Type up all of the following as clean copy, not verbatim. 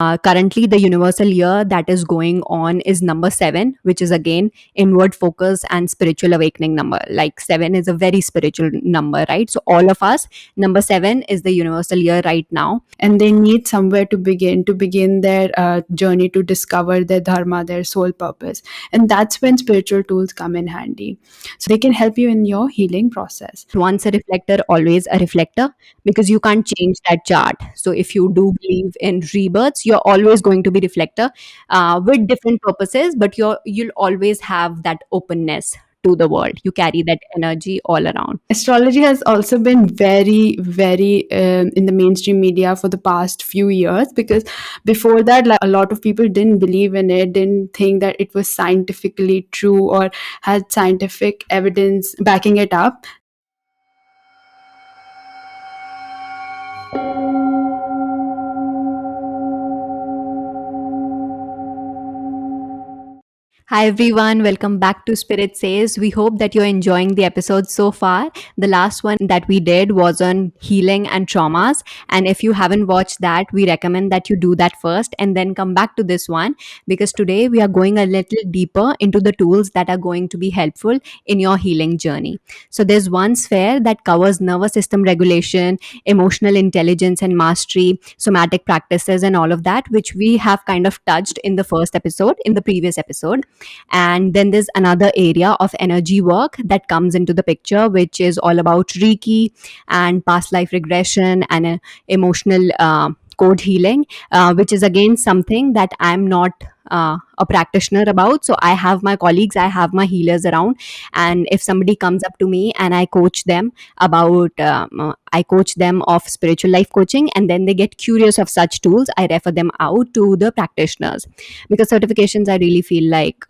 Currently, the universal year that is going on is number 7, which is again inward focus and spiritual awakening number. Like 7 is a very spiritual number, right? So, all of us, number 7 is the universal year right now. And they need somewhere to begin their journey to discover their dharma, their soul purpose. And that's when spiritual tools come in handy. So they can help you in your healing process. Once a reflector, always a reflector, because you can't change that chart. So if you do believe in rebirths, you're always going to be reflector with different purposes, but you'll always have that openness to the world. You carry that energy all around. Astrology has also been very, very in the mainstream media for the past few years, because before that, like, a lot of people didn't believe in it, didn't think that it was scientifically true or had scientific evidence backing it up. Hi everyone, welcome back to Spirit Says. We hope that you're enjoying the episode so far. The last one that we did was on healing and traumas. And if you haven't watched that, we recommend that you do that first and then come back to this one, because today we are going a little deeper into the tools that are going to be helpful in your healing journey. So there's one sphere that covers nervous system regulation, emotional intelligence and mastery, somatic practices, and all of that, which we have kind of touched in the first episode, in the previous episode. And then there's another area of energy work that comes into the picture, which is all about Reiki and past life regression and emotional code healing, which is again something that I'm not a practitioner about. So I have my colleagues, I have my healers around, and if somebody comes up to me and I coach them about, I coach them of spiritual life coaching, and then they get curious of such tools, I refer them out to the practitioners, because certifications, I really feel like,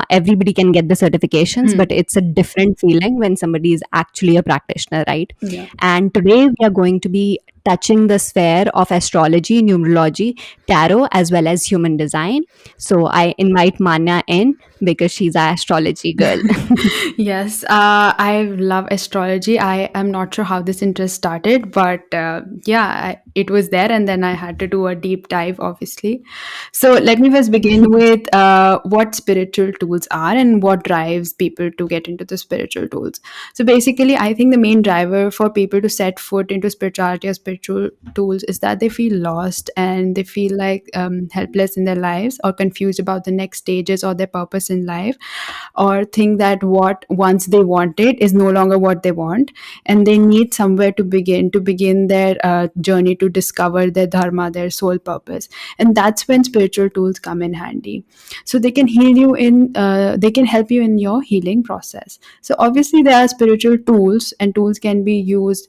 everybody can get the certifications, but it's a different feeling when somebody is actually a practitioner, right? Yeah. And today we are going to be touching the sphere of astrology, numerology, tarot, as well as human design. So I invite Manya in because she's an astrology girl. Yes, I love astrology. I am not sure how this interest started, but yeah, it was there, and then I had to do a deep dive, obviously. So let me first begin with what spiritual tools are and what drives people to get into the spiritual tools. So basically, I think the main driver for people to set foot into spirituality or spiritual tools is that they feel lost and they feel like helpless in their lives, or confused about the next stages or their purpose in life, or think that what once they wanted is no longer what they want, and they need somewhere to begin their journey to discover their dharma, their soul purpose. And that's when spiritual tools come in handy. So they can heal you in they can help you in your healing process. So obviously there are spiritual tools, and tools can be used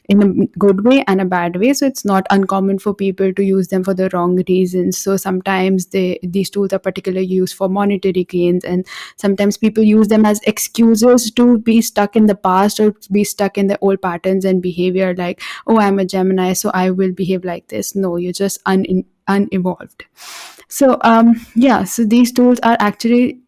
in a good way and a bad way. So it's not uncommon for people to use them for the wrong reasons. So sometimes these tools are particularly used for monetary gains, and sometimes people use them as excuses to be stuck in the past or be stuck in the old patterns and behavior, like, oh, I'm a Gemini, so I will behave like this. No, you're just unevolved. So yeah, so these tools are actually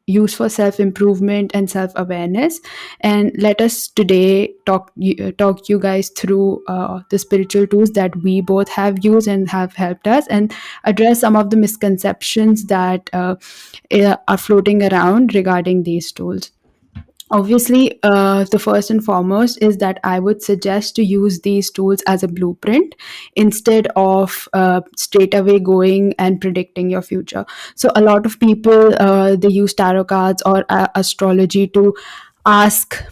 used for self improvement and self awareness. And let us today talk you guys through the spiritual tools that we both have used and have helped us, and address some of the misconceptions that are floating around regarding these tools. Obviously, the first and foremost is that I would suggest to use these tools as a blueprint instead of straight away going and predicting your future. So, a lot of people they use tarot cards or astrology to ask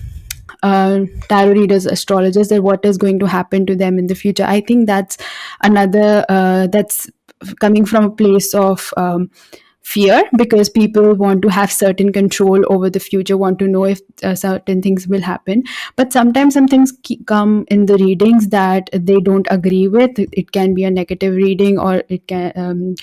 tarot readers, astrologers, that what is going to happen to them in the future. I think that's another that's coming from a place of fear, because people want to have certain control over the future, want to know if certain things will happen. But sometimes some things come in the readings that they don't agree with. It can be a negative reading, or it can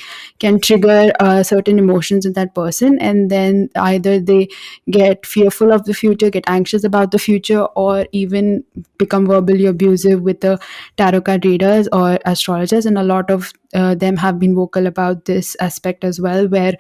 trigger certain emotions in that person, and then either they get fearful of the future, get anxious about the future, or even become verbally abusive with the tarot card readers or astrologers. And a lot of them have been vocal about this aspect as well, where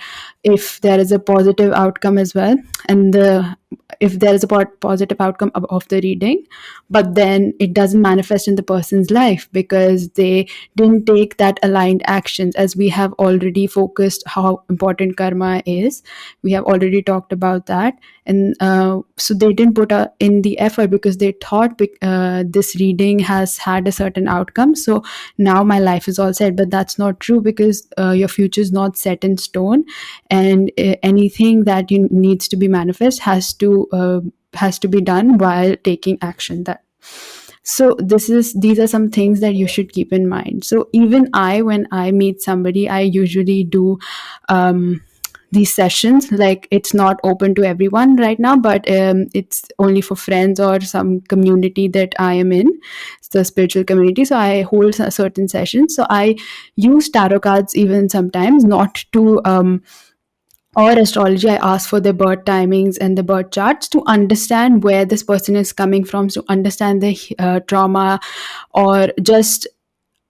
if there is a positive outcome as well, and the if there is a positive outcome of the reading, but then it doesn't manifest in the person's life because they didn't take that aligned actions. As we have already focused how important karma is, we have already talked about that. And so they didn't put in the effort because they thought this reading has had a certain outcome, so now my life is all set. But that's not true, because your future is not set in stone, and anything that you needs to be manifest has to be done while taking action. That so these are some things that you should keep in mind. So even when I meet somebody, I usually do these sessions. Like, it's not open to everyone right now, but it's only for friends or some community that I am in. It's the spiritual community, so I hold certain sessions. So I use tarot cards even sometimes, not to or astrology. I ask for the birth timings and the birth charts to understand where this person is coming from, to understand the trauma, or just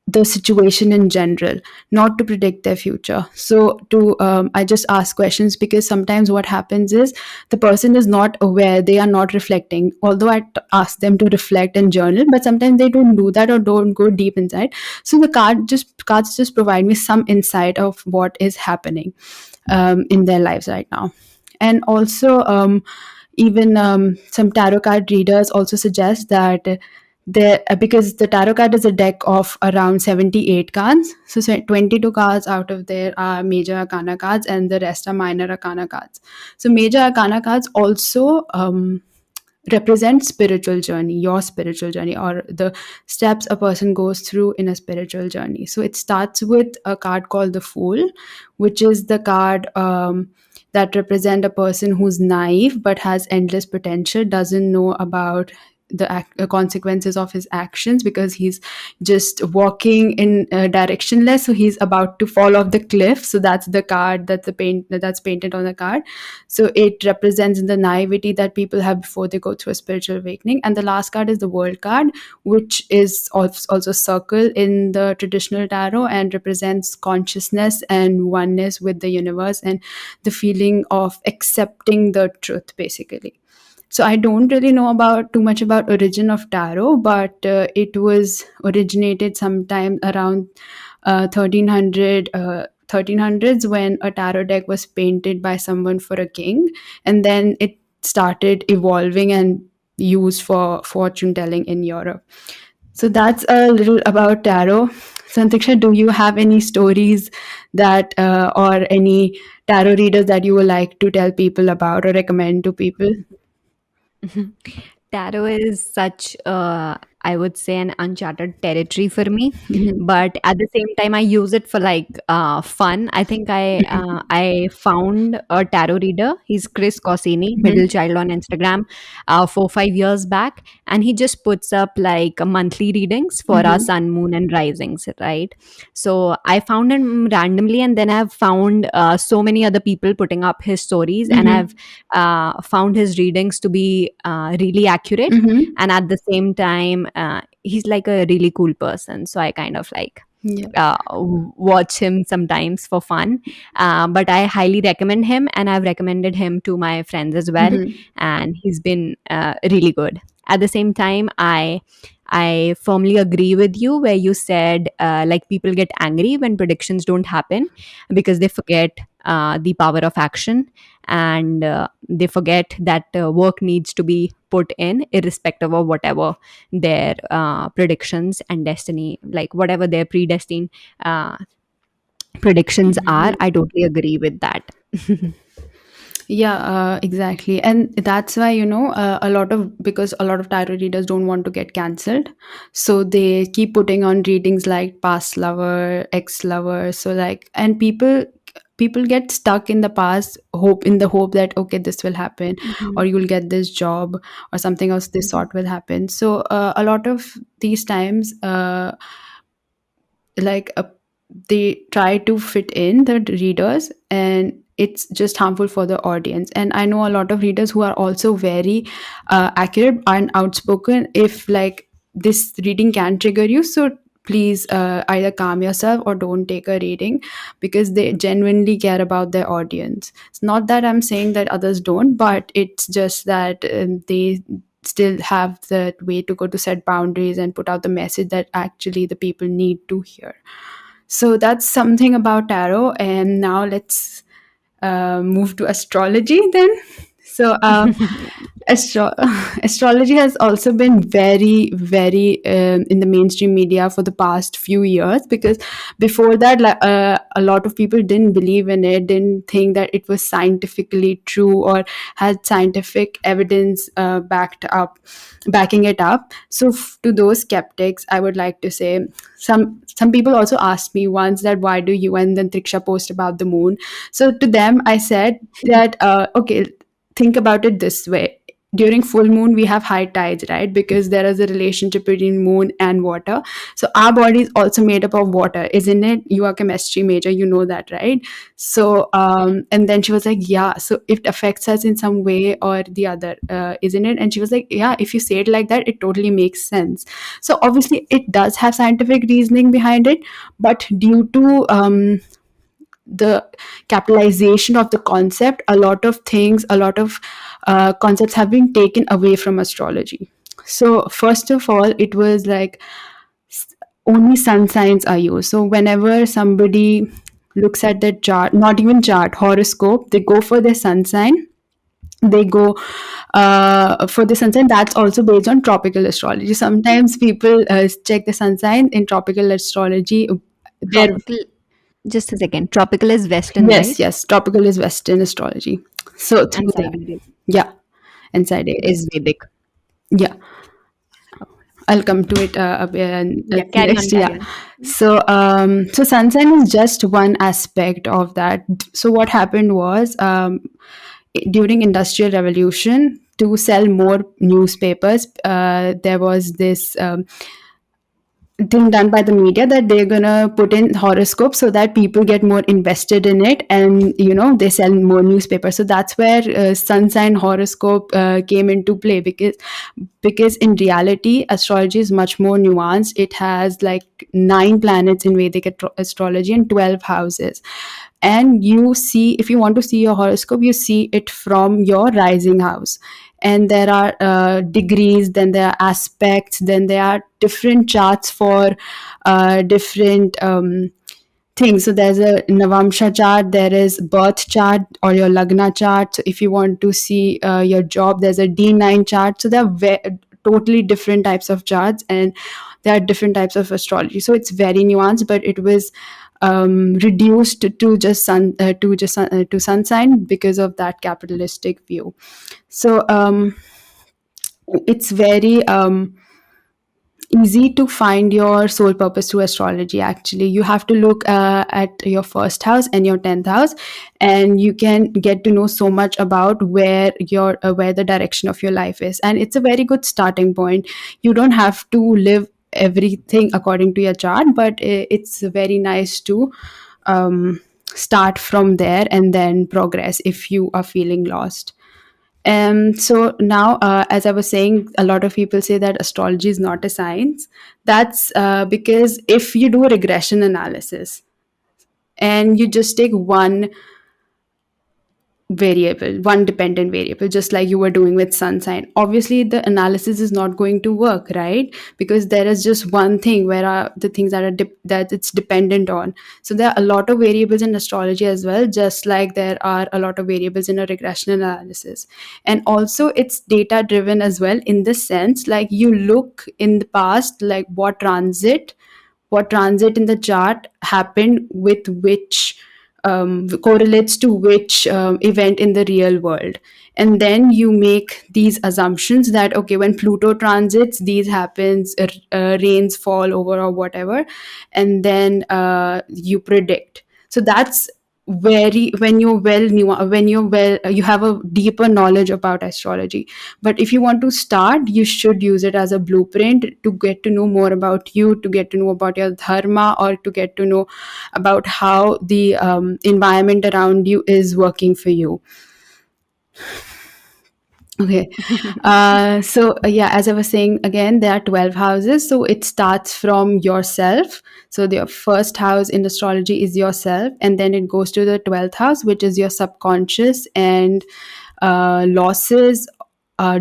the situation in general, not to predict their future. So to I just ask questions, because sometimes what happens is the person is not aware, they are not reflecting, although ask them to reflect and journal, but sometimes they don't do that or don't go deep inside. So the cards just provide me some insight of what is happening in their lives right now. And also even some tarot card readers also suggest that there, because the tarot card is a deck of around 78 cards, so 22 cards out of there are major arcana cards and the rest are minor arcana cards. So major arcana cards also represent spiritual journey, your spiritual journey, or the steps a person goes through in a spiritual journey. So it starts with a card called the Fool, which is the card that represent a person who's naive but has endless potential, doesn't know about the consequences of his actions, because he's just walking in directionless, so he's about to fall off the cliff. So that's the card, that's painted on the card. So it represents the naivety that people have before they go through a spiritual awakening. And the last card is the World card, which is also circle in the traditional tarot and represents consciousness and oneness with the universe, and the feeling of accepting the truth, basically. So I don't really know about too much about origin of tarot, but it was originated sometime around 1300 1300s, when a tarot deck was painted by someone for a king, and then it started evolving and used for fortune telling in Europe. So that's a little about tarot. Santiksha, do you have any stories that or any tarot readers that you would like to tell people about or recommend to people? Tarot is such, I would say, an uncharted territory for me. Mhm. But at the same time, I use it for like fun. I think I found a tarot reader. He's Chris Cossini, middle Mhm. child on Instagram, 4 5 years back, and he just puts up like monthly readings for our Mhm. sun, moon, and risings, right? So I found him randomly, and then I've found so many other people putting up his stories, and I've Mhm. found his readings to be really accurate. Mhm. And at the same time, he's like a really cool person, so I kind of like Yeah. watch him sometimes for fun. But I highly recommend him, and I've recommended him to my friends as well, Mhm. and he's been really good. At the same time, I firmly agree with you where you said like people get angry when predictions don't happen because they forget the power of action, and they forget that work needs to be put in irrespective of whatever their predictions and destiny, like whatever their predestined uh, predictions are. Mhm. I totally agree with that. Yeah, exactly. And that's why, a lot of, because a lot of tarot readers don't want to get cancelled. So they keep putting on readings like past lover, ex lover. So like, and people get stuck in the past, in the hope that, okay, this will happen, or Mhm. you'll get this job, or something else this Mhm. sort will happen. So a lot of these times, like they try to fit in the readers, and it's just harmful for the audience. And I know a lot of readers who are also very accurate and outspoken. If like this reading can trigger you, so please either calm yourself or don't take a reading, because they genuinely care about their audience. It's not that I'm saying that others don't, but it's just that they still have that way to go to set boundaries and put out the message that actually the people need to hear. So that's something about tarot. And now let's move to astrology then. So Astro- astrology has also been very, very in the mainstream media for the past few years, because before that, a lot of people didn't believe in it, didn't think that it was scientifically true or had scientific evidence backing it up. So, to those skeptics, I would like to say, some people also asked me once that why do you and then Triksha post about the moon. So to them, I said that okay, think about it this way. During full moon we have high tides, right? Because there is a relationship between moon and water. So our body is also made up of water, isn't it? You are a chemistry major, you know that, right? So and then she was like, yeah, so it affects us in some way or the other, isn't it? And she was like, yeah, if you say it like that, it totally makes sense. So obviously it does have scientific reasoning behind it, but due to the capitalization of the concept, a lot of things, a lot of concepts have been taken away from astrology. So first of all, it was like only sun signs are used. So whenever somebody looks at their chart, not even chart, horoscope, they go for their sun sign. They go for the sun sign. That's also based on tropical astrology. Sometimes people check the sun sign in tropical astrology. There, Tropical, just a second. Tropical is Western, yes, right? yes, tropical is Western astrology. So And through that, sidereal yeah, and sidereal, is Vedic. yeah. I'll come to it Yeah, carry on, next. carry Yeah. on. So, so sun sign is just one aspect of that. So, what happened was during Industrial Revolution, to sell more newspapers, there was this thing done by the media that they're gonna put in horoscopes so that people get more invested in it, and they sell more newspapers. So that's where sun sign horoscope came into play, because in reality astrology is much more nuanced. It has like 9 planets in Vedic astrology and 12 houses. And you see, if you want to see your horoscope, you see it from your rising house. And there are degrees, then there are aspects, then there are different charts for different things. So there's a Navamsha chart, there is birth chart or your Lagna chart. So if you want to see your job, there's a D9 chart. So there are totally different types of charts, and there are different types of astrology. So it's very nuanced, but it was reduced to just to sun sign because of that capitalistic view. So it's very easy to find your soul purpose through astrology. Actually, you have to look at your first house and your 10th house, and you can get to know so much about where the direction of your life is. And it's a very good starting point. You don't have to live everything according to your chart, but it's very nice to start from there and then progress if you are feeling lost. So now, as I was saying, a lot of people say that astrology is not a science. That's because if you do a regression analysis and you just take one dependent variable, just like you were doing with sun sign, obviously the analysis is not going to work, right? Because there is just one thing where are the things that that it's dependent on. So there are a lot of variables in astrology as well, just like there are a lot of variables in a regression analysis. And also it's data driven as well, in the sense like you look in the past, like what transit in the chart happened with which correlates to which event in the real world. And then you make these assumptions that okay, when Pluto transits, these happens, rains fall over or whatever, and then you predict. So that's very, when you're well, you have a deeper knowledge about astrology. But if you want to start, you should use it as a blueprint to get to know more about you, to get to know about your dharma, or to get to know about how the environment around you is working for you. Okay. Yeah, as I was saying, again, there are 12 houses. So it starts from yourself. So the first house in astrology is yourself. And then it goes to the 12th house, which is your subconscious and losses,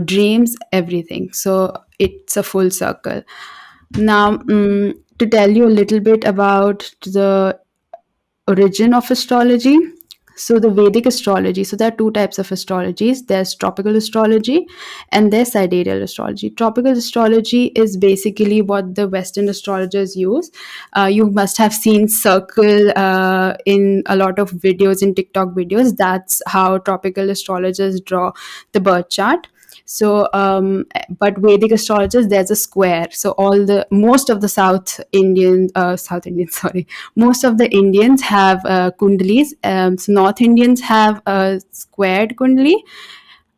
dreams, everything. So it's a full circle. Now, to tell you a little bit about the origin of astrology. So the Vedic astrology. So there are two types of astrologies. There's tropical astrology and there's sidereal astrology. Tropical astrology is basically what the Western astrologers use. You must have seen circle in a lot of videos, in TikTok videos. That's how tropical astrologers draw the birth chart. So but Vedic astrologers, there's a square. So all the most of the South Indians, sorry, most of the Indians have kundalis. So North Indians have a squared kundali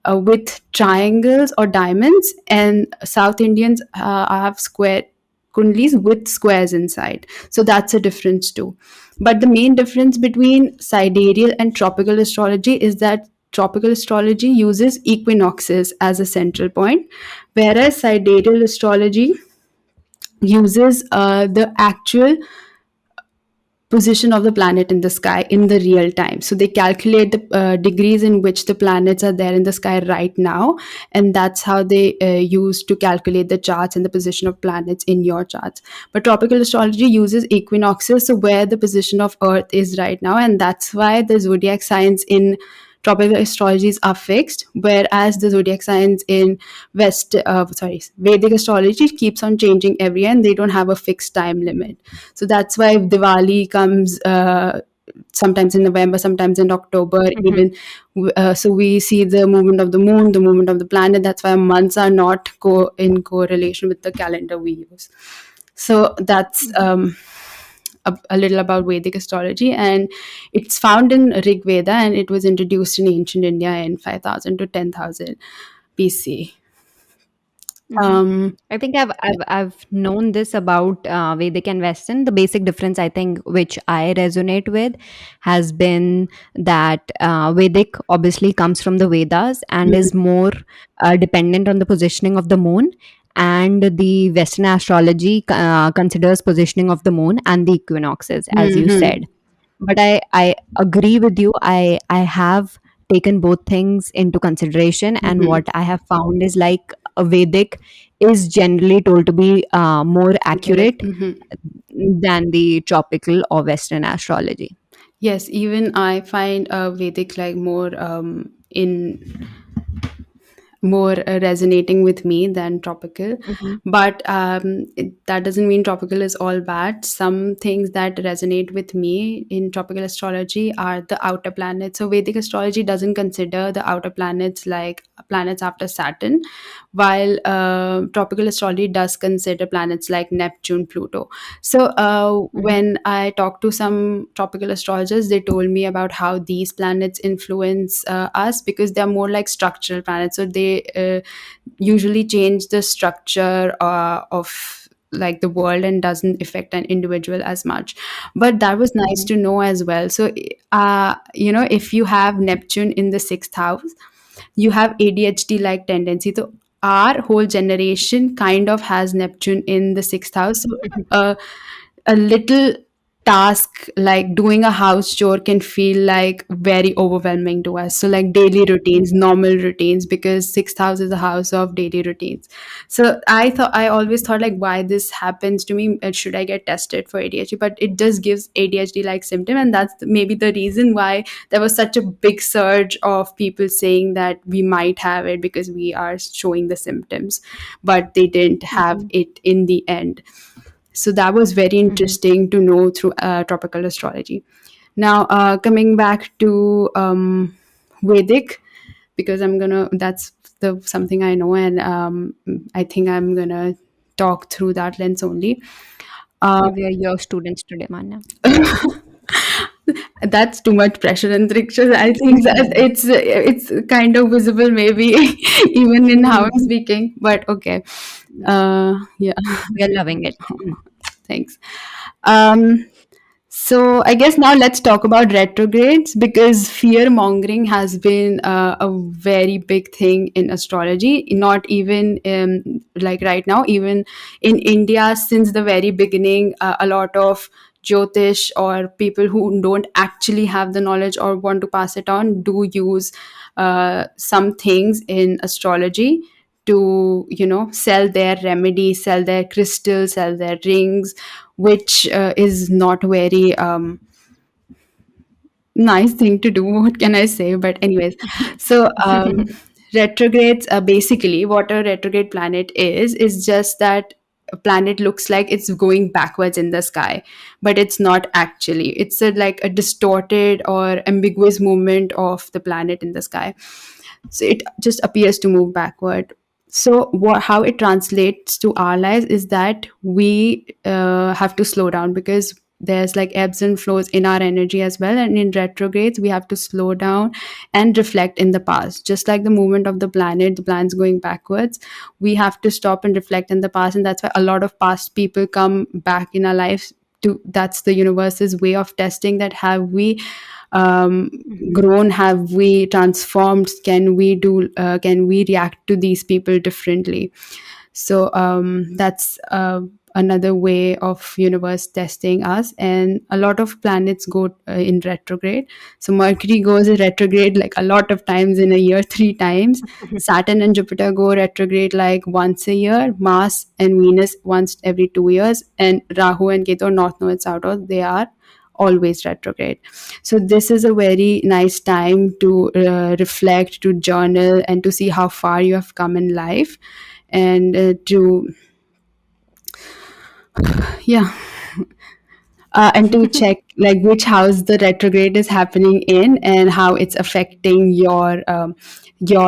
with triangles or diamonds, and South Indians have square kundalis with squares inside. So that's a difference too. But the main difference between sidereal and tropical astrology is that tropical astrology uses equinoxes as a central point, whereas sidereal astrology uses the actual position of the planet in the sky in the real time. So they calculate the degrees in which the planets are there in the sky right now, and that's how they use to calculate the charts and the position of planets in your charts. But tropical astrology uses equinoxes, so where the position of Earth is right now, and that's why the zodiac signs in tropical astrologies are fixed, whereas the zodiac signs in Vedic astrology keeps on changing every year, and they don't have a fixed time limit. So that's why Diwali comes sometimes in November, sometimes in October, Mhm. even. So we see the movement of the moon, the movement of the planet. That's why months are not in correlation with the calendar we use. So that's a little about Vedic astrology, and it's found in Rig Veda, and it was introduced in ancient India in 5000 to 10,000 BC. Mhm. Um, I think I've known this about Vedic and Western. The basic difference, I think, which I resonate with, has been that Vedic obviously comes from the Vedas and is more dependent on the positioning of the moon, and the Western astrology considers positioning of the moon and the equinoxes, as you mhm, said. But I agree with you. I have taken both things into consideration, and mhm. what I have found is like a Vedic is generally told to be more Accurate. accurate than the tropical or Western astrology. Yes, even I find Vedic like more resonating with me than tropical. Mhm. But that doesn't mean tropical is all bad. Some things that resonate with me in tropical astrology are the outer planets. So Vedic astrology doesn't consider the outer planets like planets after Saturn, while tropical astrology does consider planets like Neptune, Pluto. So Mhm. when I talked to some tropical astrologers, they told me about how these planets influence us, because they're more like structural planets. So they usually change the structure of like the world, and doesn't affect an individual as much. But that was nice Mhm. to know as well. So if you have Neptune in the sixth house, you have ADHD like tendency. So our whole generation kind of has Neptune in the sixth house. So a little task like doing a house chore can feel like very overwhelming to us. So like daily routines, normal routines, because sixth house is a house of daily routines. So I always thought like why this happens to me. Should I get tested for ADHD? But it just gives ADHD like symptom, and that's maybe the reason why there was such a big surge of people saying that we might have it because we are showing the symptoms, but they didn't have Mhm. it in the end. So that was very Mhm. interesting to know through tropical astrology. Now, coming back to Vedic, because that's the something I know, and I think I'm gonna talk through that lens only. Uh, We are your students today, Manya. that's too much pressure and friction. I think that it's kind of visible, maybe even in how I'm speaking. But okay, yeah. We are loving it. Thanks. Um, So I guess now let's talk about retrogrades, because fear mongering has been a very big thing in astrology. Not even like right now, even in India, since the very beginning, a lot of Jyotish or people who don't actually have the knowledge or want to pass it on do use some things in astrology to, sell their remedy, sell their crystals, sell their rings, which is not very nice thing to do. What can I say? But anyways, so retrogrades, basically what a retrograde planet is just that a planet looks like it's going backwards in the sky, but it's not actually. It's like a distorted or ambiguous movement of the planet in the sky, so it just appears to move backward. So how it translates to our lives is that we have to slow down, because there's like ebbs and flows in our energy as well, and in retrogrades we have to slow down and reflect in the past. Just like the movement of the planet's going backwards, we have to stop and reflect in the past, and that's why a lot of past people come back in our lives. To That's the universe's way of testing that have we um, grown, have we transformed, can we react to these people differently. So that's another way of universe testing us, and a lot of planets go in retrograde. So Mercury goes in retrograde like a lot of times in a year, 3 times. Saturn and Jupiter go retrograde like once a year. Mars and Venus once every 2 years, and Rahu and Ketu, north node, south node, they are always retrograde. So this is a very nice time to reflect, to journal, and to see how far you have come in life, and to yeah, and to check like which house the retrograde is happening in and how it's affecting your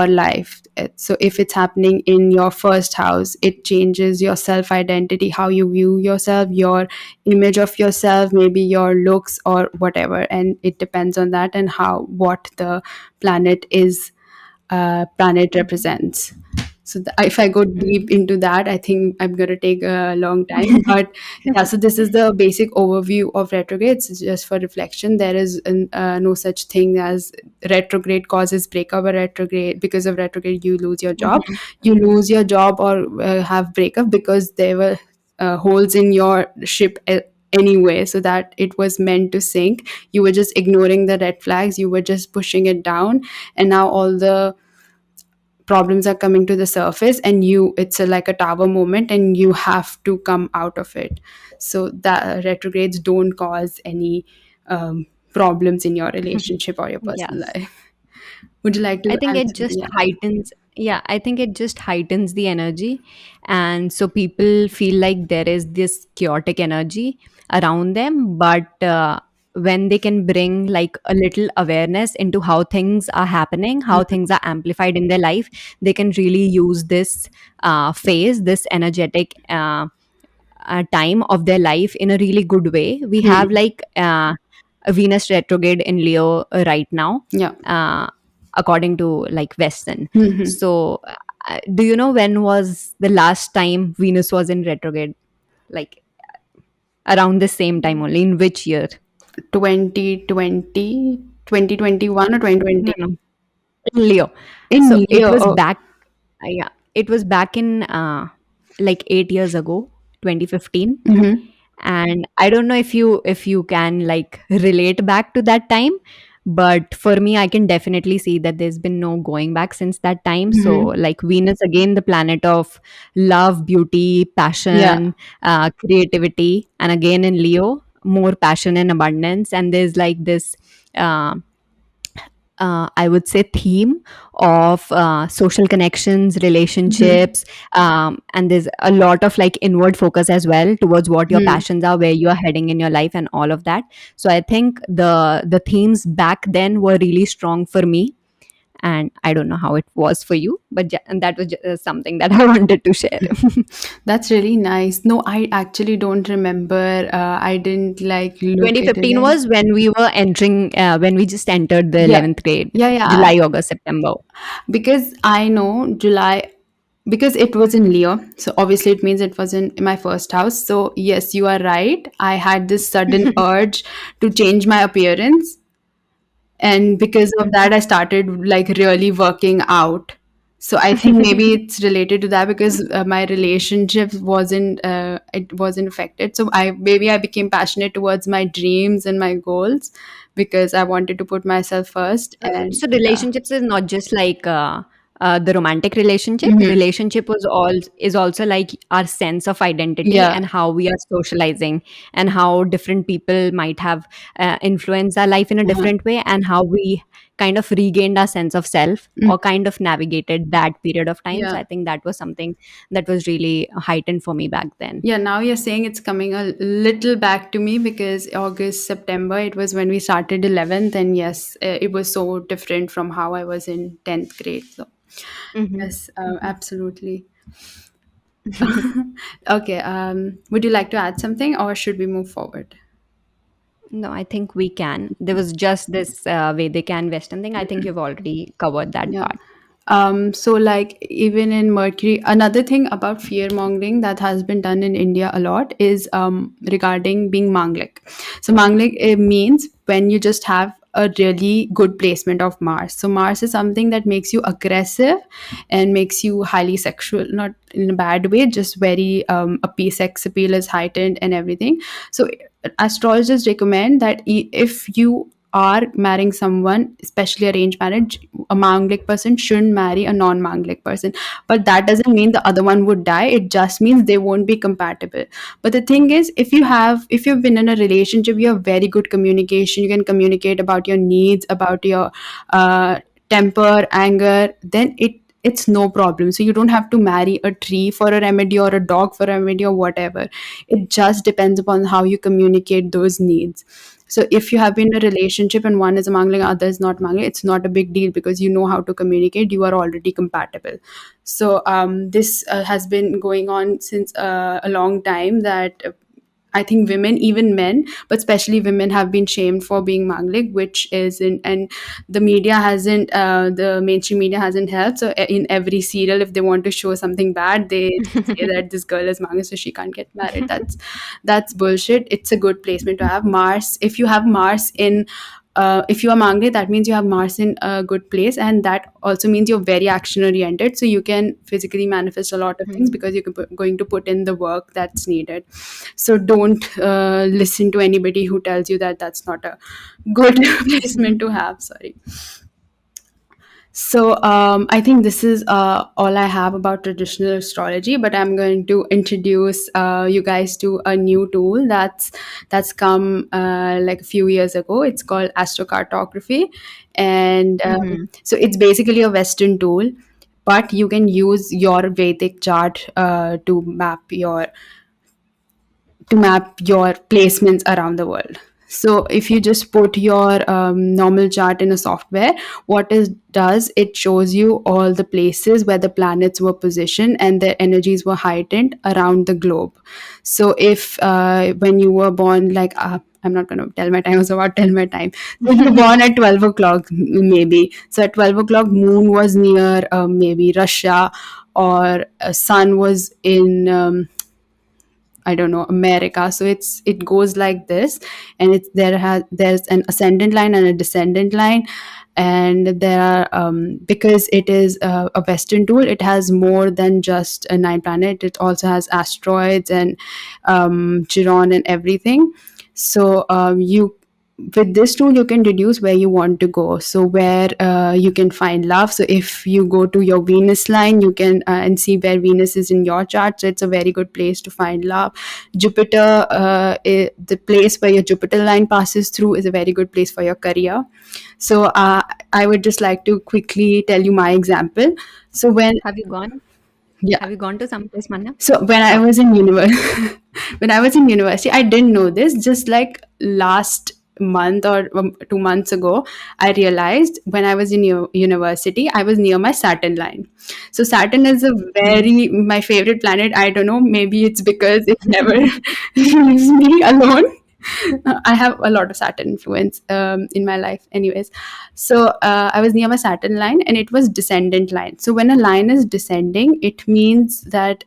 life. So if it's happening in your first house, it changes your self identity, how you view yourself, your image of yourself, maybe your looks or whatever, and it depends on that and how what the planet represents. So if I go deep into that, I think I'm going to take a long time. But yeah, so this is the basic overview of retrogrades. Just for reflection, there is no such thing as retrograde causes breakup, or retrograde because of retrograde you lose your job. You lose your job or have breakup because there were holes in your ship anyway, so that it was meant to sink. You were just ignoring the red flags, you were just pushing it down, and now all the problems are coming to the surface, and it's like a tower moment, and you have to come out of it. So that retrogrades don't cause any problems in your relationship or your personal Yes. life. Would you like I to think it answer? just Yeah. heightens, yeah, I think it just heightens the energy. And so people feel like there is this chaotic energy around them. But when they can bring like a little awareness into how things are happening, how things are amplified in their life, they can really use this phase, this energetic time of their life in a really good way. We have Hmm. like a Venus retrograde in Leo right now, Yeah. uh, according to like Western. Hmm. So, do you know when was the last time Venus was in retrograde? Like around the same time only. In which year? 2020, 2021, or No, 2020? no. In Leo. So In it Leo. was Oh. back. Yeah, it was back in like 8 years ago, 2015. Hmm. And I don't know if you can like relate back to that time, but for me I can definitely see that there's been no going back since that time. So Hmm. like Venus, again the planet of love, beauty, Yeah. passion, creativity, and again in Leo, more passion and abundance. And there's like this uh, I would say theme of social connections, Hmm. relationships, and there's a lot of like inward focus as well towards what your Hmm. passions are, where you are heading in your life, and all of that. So I think the themes back then were really strong for me, and I don't know how it was for you, but and that was something that I wanted to share. That's really nice. No, I actually don't remember. I didn't like look at 2015 it. was when we were entering, when we just entered the Yeah. 11th grade, Yeah, yeah. July, August, September. Because I know July. because it was in Leo, so obviously it means it was in my first house. So yes, you are right. I had this sudden urge to change my appearance, and because of that I started like really working out. So I think maybe it's related to that, because my relationship wasn't it wasn't affected. So I became passionate towards my dreams and my goals, because I wanted to put myself first. And So yeah. relationships is not just like the romantic relationship. Hmm. Relationship was all is also like our sense of identity Yeah. and how we are socializing and how different people might have influenced our life in a Uh-huh. different way and how we kind of regained our sense of self Mm. or kind of navigated that period of time. So Yeah. I think that was something that was really heightened for me back then. Yeah, now you're saying it's coming a little back to me, because August, September, it was when we started 11th, and yes, it was so different from how I was in 10th grade. So, Mhm. yes, Mhm. absolutely. Okay, would you like to add something, or should we move forward? No, I think we can. There was just this Vedic and Western thing. I think you've already covered that Yeah. part. So like even in Mercury, another thing about fear mongering that has been done in India a lot is regarding being manglik. So manglik, it means when you just have a really good placement of Mars. So Mars is something that makes you aggressive and makes you highly sexual, not in a bad way, just very sex appeal is heightened and everything. So astrologers recommend that if you are marrying someone, especially arranged marriage, a Manglik person shouldn't marry a non-Manglik person. But that doesn't mean the other one would die. It just means they won't be compatible. But the thing is, if you've been in a relationship, you have very good communication. You can communicate about your needs, about your uh, temper, anger. Then it's no problem. So you don't have to marry a tree for a remedy or a dog for a remedy or whatever. It just depends upon how you communicate those needs. So if you have been in a relationship and one is mangling, other is not mangling, it's not a big deal, because you know how to communicate. You are already compatible. So this has been going on since a long time, that I think women, even men, but especially women, have been shamed for being manglik, which is in, and the media hasn't, the mainstream media hasn't helped. So in every serial, if they want to show something bad, they say that this girl is manglik, so she can't get married. That's bullshit. It's a good placement to have Mars. If you have Mars in if you are mangre, that means you have Mars in a good place, and that also means you're very action oriented. So you can physically manifest a lot of things, Mhm. because you're going to put in the work that's needed. So don't listen to anybody who tells you that that's not a good placement to have. Sorry. So I think this is all I have about traditional astrology. But I'm going to introduce you guys to a new tool that's come like a few years ago. It's called astrocartography, and Mhm. so it's basically a Western tool, but you can use your Vedic chart to map your placements around the world. So if you just put your normal chart in a software, what it does, it shows you all the places where the planets were positioned and their energies were heightened around the globe. So if when you were born, like I'm not going to tell my time. I was about to tell my time. So if you're born at 12 o'clock, maybe. So at 12 o'clock, moon was near maybe Russia, or sun was in I don't know, America. So it goes like this, and there's an ascendant line and a descendant line, and there are because it is a Western tool, it has more than just a nine planet. It also has asteroids and Chiron and everything. So you with this tool you can deduce where you want to go, so where you can find love. So if you go to your Venus line, you can and see where Venus is in your chart, so it's a very good place to find love. Jupiter, the place where your Jupiter line passes through, is a very good place for your career. So I would just like to quickly tell you my example. So Have you gone? yeah Have you gone to some place, Manna? so when I Oh. was in when I was in university, I didn't know this. Just like last month or 2 months ago, I realized when I was in university, I was near my Saturn line. So Saturn is a Mhm. very my favorite planet. I don't know. Maybe it's because it never leaves me alone. I have a lot of Saturn influence in my life, anyways. So I was near my Saturn line, and it was descendant line. So when a line is descending, it means that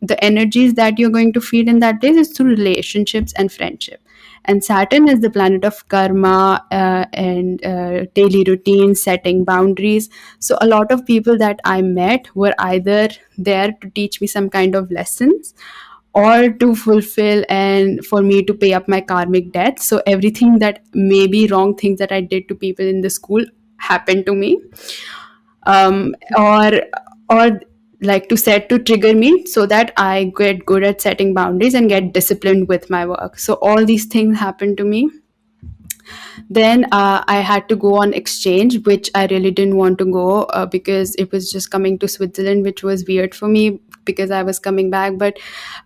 the energies that you're going to feed in that place is through relationships and friendship. And Saturn is the planet of karma and daily routine, setting boundaries. So a lot of people that I met were either there to teach me some kind of lessons, or to fulfill and for me to pay up my karmic debt. So everything that maybe wrong things that I did to people in the school happened to me, or like to set to trigger me so that I get good at setting boundaries and get disciplined with my work. So all these things happened to me. Then I had to go on exchange, which I really didn't want to go because it was just coming to Switzerland, which was weird for me because I was coming back. But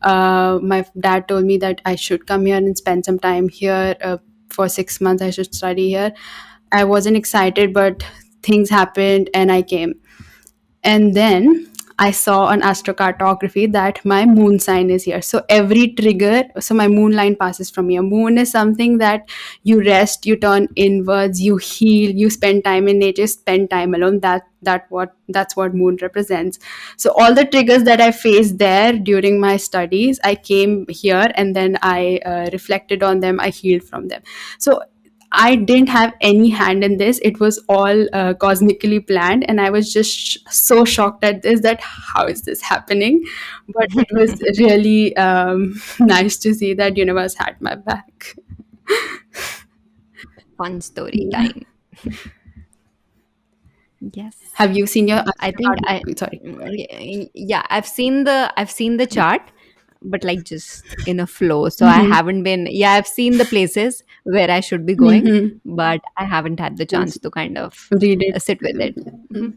my dad told me that I should come here and spend some time here for 6 months. I should study here. I wasn't excited, but things happened and I came. And then I saw on astrocartography that my moon sign is here. So every trigger, so my moon line passes from here. Moon is something that you rest, you turn inwards, you heal, you spend time in nature, spend time alone. That's what moon represents. So all the triggers that I faced there during my studies, I came here and then I reflected on them. I healed from them. So I didn't have any hand in this. It was all cosmically planned, and I was just so shocked at this, that how is this happening? But it was really nice to see that universe had my back. Fun story Yeah. time. Yes. Have you seen your I think I astro Sorry. yeah, I've seen the chart, but like just in a flow. So I Mm-hmm. haven't been, yeah, I've seen the places where I should be going, Mm-hmm. but I haven't had the chance to kind of Read it. sit with it. Mm-hmm.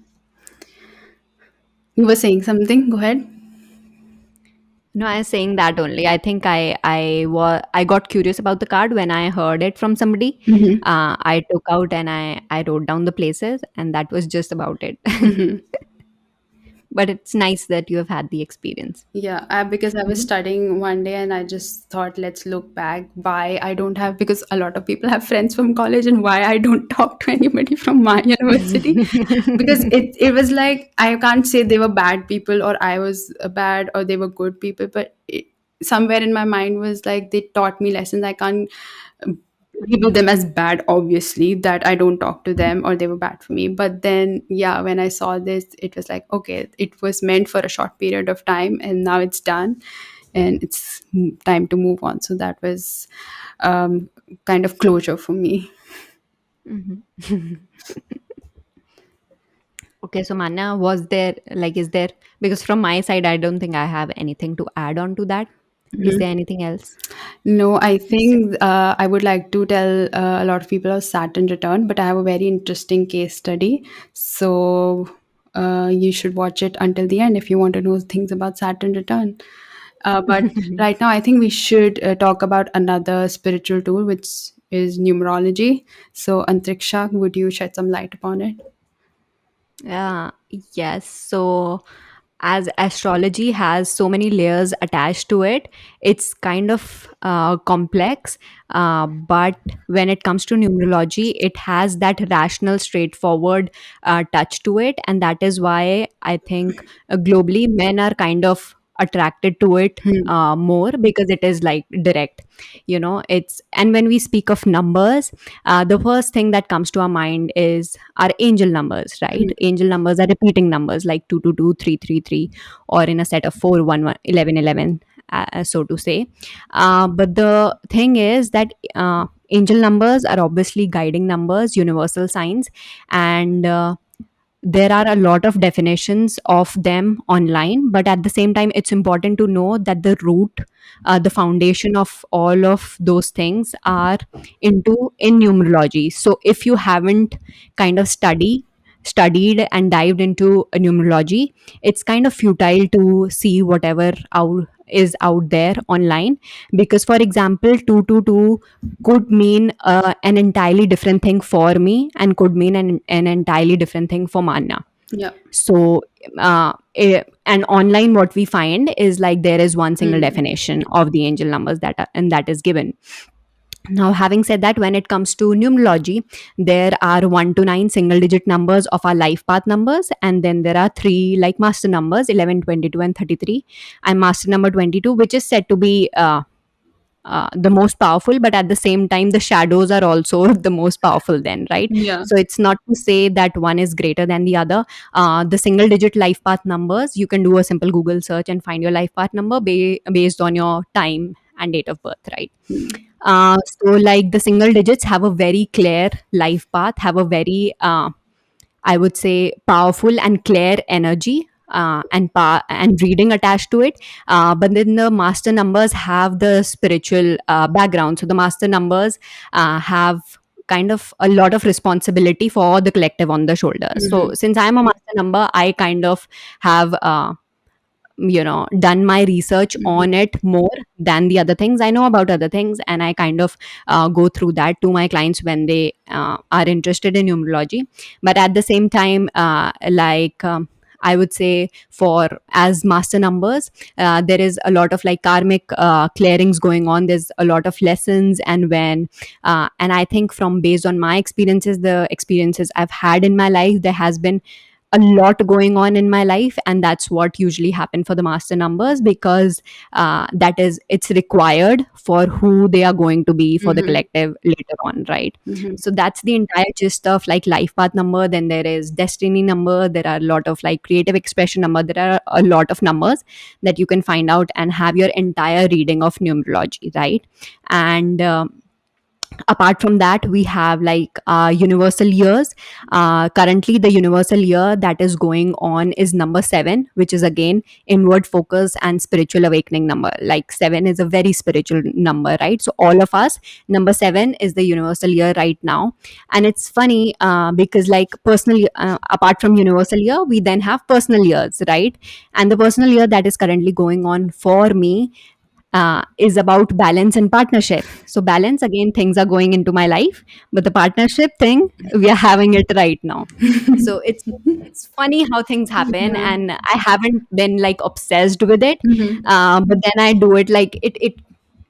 You were saying something. Go ahead. No, I was saying that only. I think I got curious about the card when I heard it from somebody. Mm-hmm. I took out and I wrote down the places, and that was just about it. Mm-hmm. But it's nice that you have had the experience. Yeah, because I was Mhm. studying one day and I just thought, let's look back. Why I don't have, because a lot of people have friends from college, and why I don't talk to anybody from my university. Because it was like, I can't say they were bad people or I was bad or they were good people, but somewhere in my mind was like, they taught me lessons. I can't label them as bad, obviously, that I don't talk to them or they were bad for me. But then, yeah, when I saw this, it was like, okay, it was meant for a short period of time and now it's done and it's time to move on. So that was kind of closure for me. Mhm. Okay, so Manya, was there, like, is there, because from my side, I don't think I have anything to add on to that. Is there anything else? No, I So, think I would like to tell a lot of people of Saturn return, but I have a very interesting case study. So you should watch it until the end if you want to know things about Saturn return. But right now, I think we should talk about another spiritual tool, which is numerology. So, Antriksha, would you shed some light upon it? uh, yes. So, as astrology has so many layers attached to it, it's kind of complex. But when it comes to numerology, it has that rational, straightforward touch to it. And that is why I think globally men are kind of attracted to it Hmm. more, because it is like direct. It's, and when we speak of numbers, the first thing that comes to our mind is our angel numbers, right? Hmm. Angel numbers are repeating numbers like 222, 333, or in a set of 411, 1111, so to say. But the thing is that angel numbers are obviously guiding numbers, universal signs, and there are a lot of definitions of them online, but at the same time it's important to know that the root, the foundation of all of those things are into in numerology. So if you haven't kind of studied and dived into a numerology, it's kind of futile to see whatever out is out there online, because for example 222 could mean an entirely different thing for me and could mean an entirely different thing for Manna. Yeah. So and online what we find is like there is one single Hmm. definition of the angel numbers that are, and that is given. Now, having said that, when it comes to numerology, there are 1 to 9 single digit numbers of our life path numbers, and then there are three like master numbers 11, 22, and 33. And master number 22, which is said to be the most powerful, but at the same time the shadows are also the most powerful then, right? Yeah. So it's not to say that one is greater than the other. The single digit life path numbers, you can do a simple Google search and find your life path number based on your time and date of birth, right? Hmm. So like the single digits have a very clear life path, have a very I would say powerful and clear energy, and reading attached to it. But then the master numbers have the spiritual background. So the master numbers have kind of a lot of responsibility for the collective on the shoulders. So Hmm. since I'm a master number, I kind of have done my research Hmm. on it more than the other things I know about other things, and I kind of go through that to my clients when they are interested in numerology. But at the same time, I would say for as master numbers, there is a lot of like karmic clearings going on. There's a lot of lessons, and I think from based on my experiences, the experiences I've had in my life, there has been a lot going on in my life, and that's what usually happen for the master numbers, because that is it's required for who they are going to be for the Hmm. collective later on, right? Hmm. So that's the entire gist of like life path number. Then there is destiny number, there are a lot of like creative expression number, there are a lot of numbers that you can find out and have your entire reading of numerology, right? And apart from that, we have like universal years. Currently the universal year that is going on is number 7, which is again inward focus and spiritual awakening number. Like 7 is a very spiritual number, right? So all of us, number 7 is the universal year right now. And it's funny because like personal apart from universal year, we then have personal years, right? And the personal year that is currently going on for me is about balance and partnership. So balance, again, things are going into my life, but the partnership thing, we are having it right now. So it's funny how things happen, Yeah. and I haven't been like obsessed with it, Hmm. but then I do it like it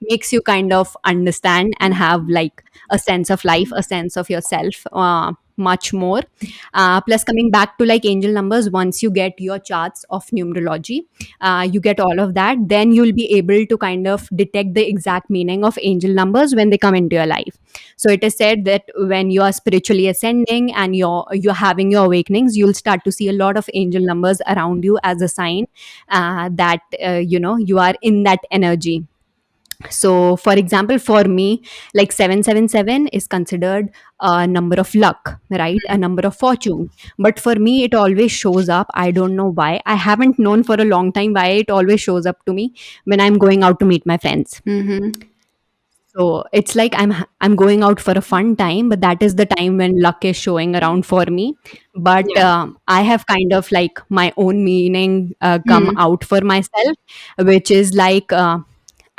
makes you kind of understand and have like a sense of life, a sense of yourself. Much more. Plus, coming back to like angel numbers, once you get your charts of numerology, you get all of that, then you'll be able to kind of detect the exact meaning of angel numbers when they come into your life. So it is said that when you are spiritually ascending and you're having your awakenings, you'll start to see a lot of angel numbers around you as a sign that you are in that energy. So for example, for me, like 777 is considered a number of luck, right? A number of fortune. But for me, it always shows up. I don't know why. I haven't known for a long time why it always shows up to me when I'm going out to meet my friends. Hmm. So it's like I'm going out for a fun time, but that is the time when luck is showing around for me. But Yeah. I have kind of like my own meaning come Hmm. out for myself, which is like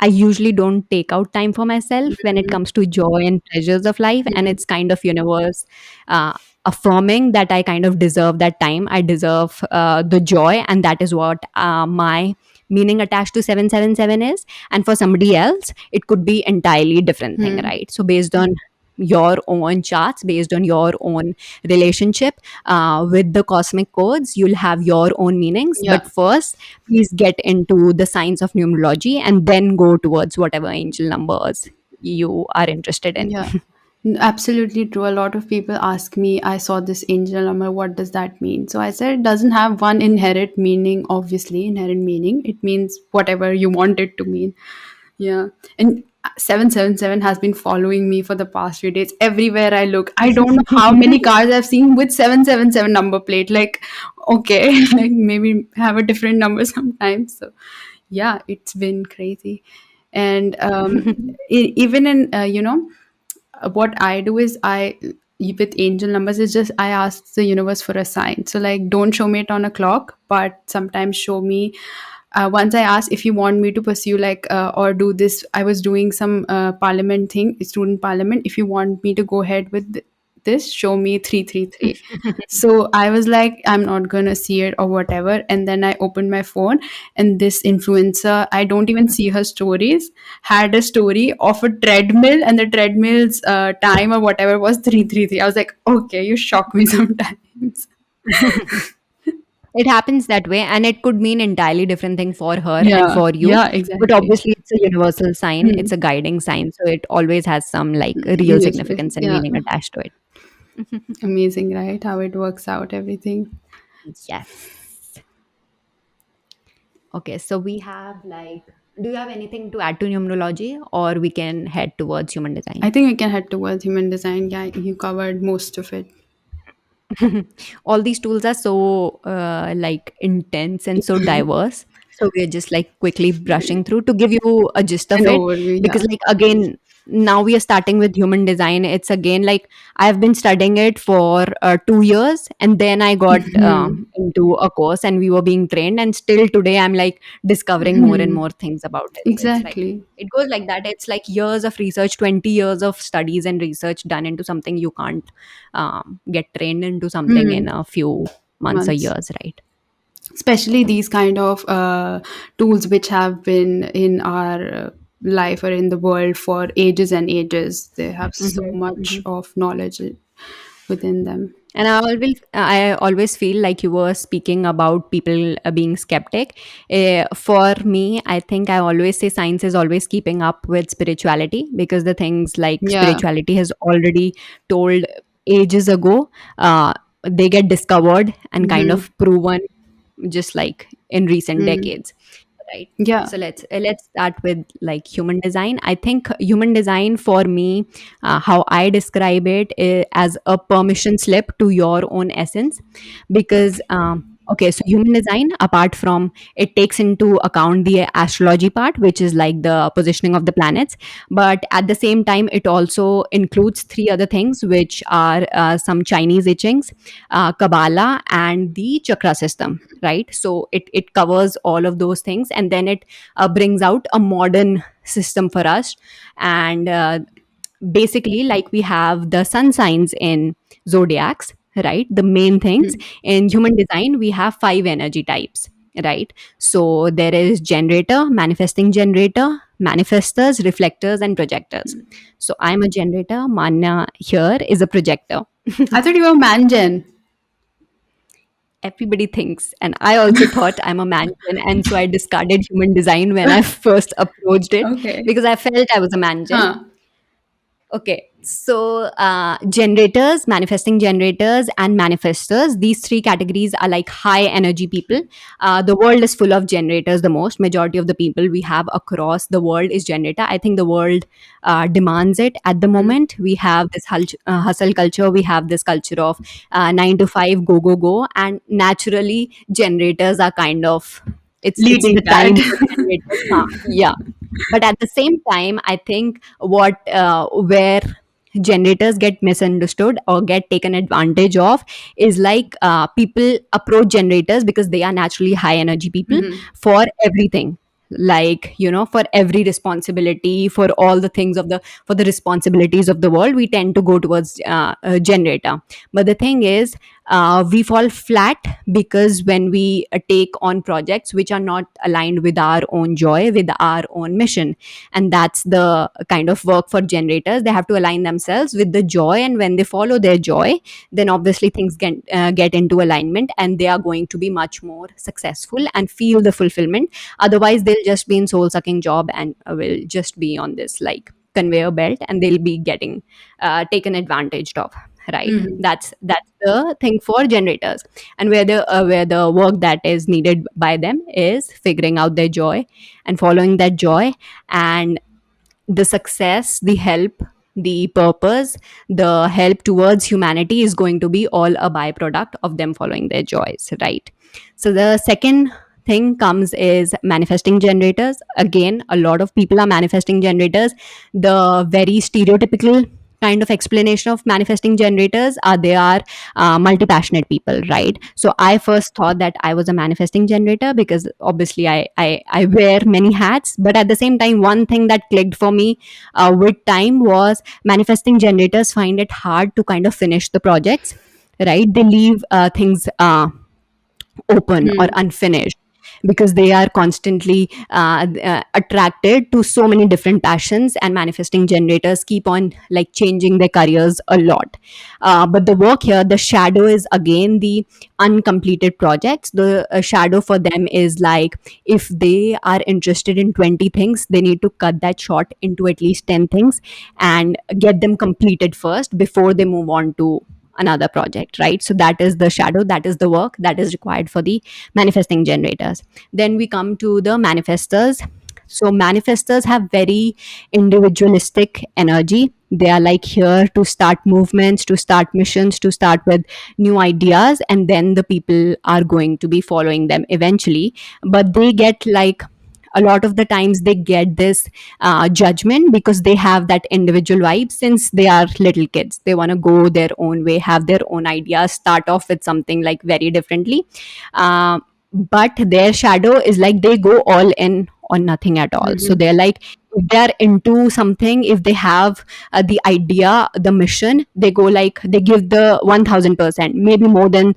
I usually don't take out time for myself when it Hmm. comes to joy and pleasures of life, and Hmm. it's kind of universe uh, affirming that I kind of deserve that time. I deserve the joy, and that is what my meaning attached to 777 is. And for somebody else, it could be entirely different thing, Hmm. right? So based on your own charts, based on your own relationship with the cosmic codes, you'll have your own meanings. Yeah. But first, please get into the science of numerology and then go towards whatever angel numbers you are interested in. Yeah. Absolutely true. A lot of people ask me, I saw this angel number, what does that mean? So I said it doesn't have one inherent meaning, obviously, inherent meaning. It means whatever you want it to mean. Yeah. And 777 has been following me for the past few days. Everywhere I look, I don't know how many cars I've seen with 777 number plate. Like, okay, like maybe have a different number sometimes. So yeah, it's been crazy. And even in, what I do is with angel numbers is just I ask the universe for a sign. So like, don't show me it on a clock, but sometimes show me. Once I asked if you want me to pursue like or do this, I was doing some parliament thing, student parliament. If you want me to go ahead with this, show me 333. So I was like, I'm not gonna see it or whatever. And then I opened my phone, and this influencer, I don't even see her stories, had a story of a treadmill, and the treadmill's time or whatever was 333. I was like, okay, you shock me sometimes. It happens that way, and it could mean entirely different thing for her and Yeah, for you. yeah, But exactly. obviously, it's a universal sign. It's Hmm. a guiding sign, so it always has some like real Yes, significance and yeah. meaning attached to it. Amazing, right? How it works out, everything. Yes. Okay, so we have like, do you have anything to add to numerology, or we can head towards human I design? think we can head towards human design. Yeah, you covered most of it. All these tools are so like intense and so diverse, so we're just like quickly brushing through to give you a gist An of it, overview, because yeah. like again, now we are starting with human design. It's again like I've been studying it for 2 years, and then I got Mhm. into a course and we were being trained, and still today I'm like discovering more and Mhm. more things about it. So it's like Exactly. it goes like that. It's like years of research, 20 years of studies and research done into something. You can't get trained into something in Hmm. a few months or Months. years, right? Especially these kind of tools which have been in our life or in the world for ages and ages. They have so Hmm. much Hmm. of knowledge within them. And I always feel like you were speaking about people being skeptic. For me, I think I always say science is always keeping up with spirituality, because the things like Yeah. spirituality has already told ages ago, uh, they get discovered and kind Hmm. of proven just like in recent Hmm. decades, right? Yeah. So let's start with like human design. I think human design for me, how I describe it as a permission slip to your own essence, because okay, so human design, apart from, it takes into account the astrology part, which is like the positioning of the planets, but at the same time it also includes three other things, which are some Chinese itchings, Kabbalah, and the chakra system, right? So it covers all of those things, and then it brings out a modern system for us. And basically, like, we have the sun signs in zodiacs, right? The main things Mhm. in human design, we have five energy types, right? So there is generator, manifesting generator, manifestors, reflectors, and projectors. So I'm a generator. Manya here is a projector. I thought you were Manjan. Everybody thinks, and I also thought I'm a mansion, and so I discarded human design when I first approached it, Okay. because I felt I was a mansion. Huh. Okay, so generators, manifesting generators, and manifestors, these three categories are like high energy people. The world is full of generators. The most majority of the people we have across the world is generator. I think the world demands it at the Mhm. moment. We have this hustle culture, we have this culture of 9 to 5, go, go, go. And naturally, generators are kind of, it's Leading the that. time for generators. Huh? Yeah, but at the same time, I think what where generators get misunderstood or get taken advantage of is like, people approach generators because they are naturally high energy people Mhm. for everything, like, for every responsibility, for all the things of the for the responsibilities of the world, we tend to go towards a generator. But the thing is, we fall flat because when we take on projects which are not aligned with our own joy, with our own mission. And that's the kind of work for generators. They have to align themselves with the joy, and when they follow their joy, then obviously things get into alignment, and they are going to be much more successful and feel the fulfillment. Otherwise, they'll just be in soul sucking job, and will just be on this like conveyor belt, and they'll be getting taken advantage of, right? Mhm. That's the thing for generators. And where the work that is needed by them is figuring out their joy and following that joy, and the success, the help, the purpose, the help towards humanity is going to be all a byproduct of them following their joys, right? So the second thing comes is manifesting generators. Again, a lot of people are manifesting generators. The very stereotypical kind of explanation of manifesting generators are they are multi-passionate people, right? So I first thought that I was a manifesting generator because obviously I wear many hats, but at the same time one thing that clicked for me with time was manifesting generators find it hard to kind of finish the projects, right? They leave things open or Hmm. unfinished because they are constantly attracted to so many different passions, and manifesting generators keep on like changing their careers a lot. But the work here, the shadow is again the uncompleted projects. The shadow for them is like if they are interested in 20 things, they need to cut that short into at least 10 things and get them completed first before they move on to another project, right? So that is the shadow, that is the work that is required for the manifesting generators. Then we come to the manifestors. So manifestors have very individualistic energy. They are like here to start movements, to start missions, to start with new ideas, and then the people are going to be following them eventually. But they get like a lot of the times they get this judgment because they have that individual vibe since they are little kids. They want to go their own way, have their own ideas, start off with something like very differently. uh, but their shadow is like they go all in on nothing at all. So Hmm. they're like if they're into something, if they have the idea, the mission, they go like they give the 1000%, maybe more than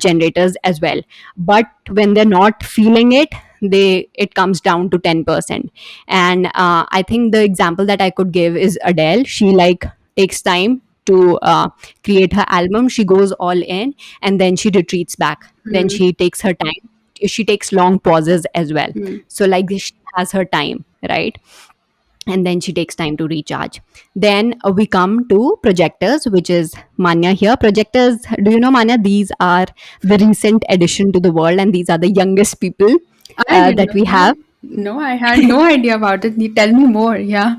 generators as well. But when they're not feeling it, they it comes down to 10%. And I think the example that I could give is Adele. She like takes time to create her album. She goes all in and then she retreats back. Then Hmm. she takes her time. She takes long pauses as well. Hmm. So like she has her time, right? And then she takes time to recharge. Then we come to projectors, which is Manya here. Projectors, do you know Manya? These are the recent addition to the world, and these are the youngest people I didn't that know we that. have. No, I had no idea about it. You tell me more. Yeah.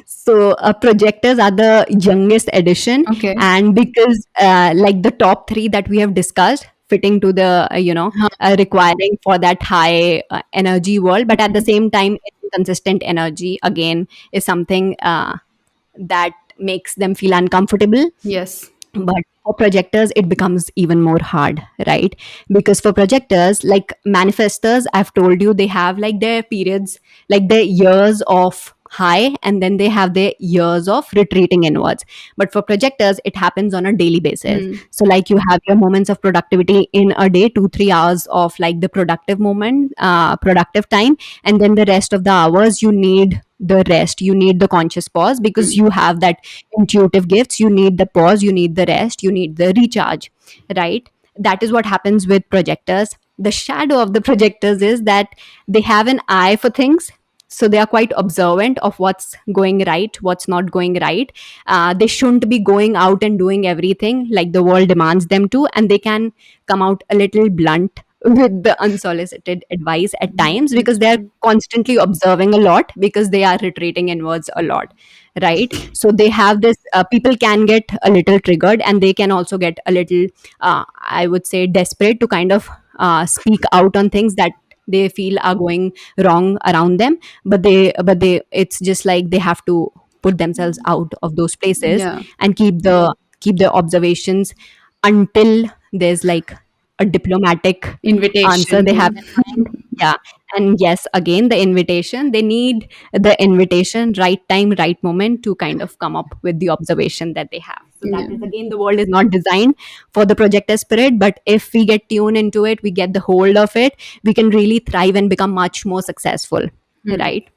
So projectors are the youngest edition, Okay. and because like the top three that we have discussed fitting to the Huh. requiring for that high energy world, but at the same time inconsistent energy again is something that makes them feel uncomfortable. Yes. But for projectors it becomes even more hard, right? Because for projectors, like manifestors, I've told you, they have like their periods, like their years of high, and then they have their years of retreating inwards. But for projectors it happens on a daily basis. Hmm. So like you have your moments of productivity in a day, 2 3 hours of like the productive moment, productive time, and then the rest of the hours you need the rest, you need the conscious pause because Hmm. you have that intuitive gifts. You need the pause, you need the rest, you need the recharge, right? That is what happens with projectors. The shadow of the projectors is that they have an eye for things. So they are quite observant of what's going right, what's not going right. They shouldn't be going out and doing everything like the world demands them to, and they can come out a little blunt with the unsolicited advice at times because they are constantly observing a lot because they are retreating inwards a lot, right? So they have this people can get a little triggered, and they can also get a little I would say desperate to kind of speak out on things that they feel are going wrong around them. But they it's just like they have to put themselves out of those places Yeah. and keep their observations until there's like a diplomatic answer Invitation. they Yeah. have in mind. Yeah. And yes, again, the invitation, they need the invitation, right time, right moment to kind of come up with the observation that they have. So that Yeah. is again, the world is not designed for the projector spirit, but if we get tuned into it, we get the hold of it, we can really thrive and become much more successful, Hmm. right?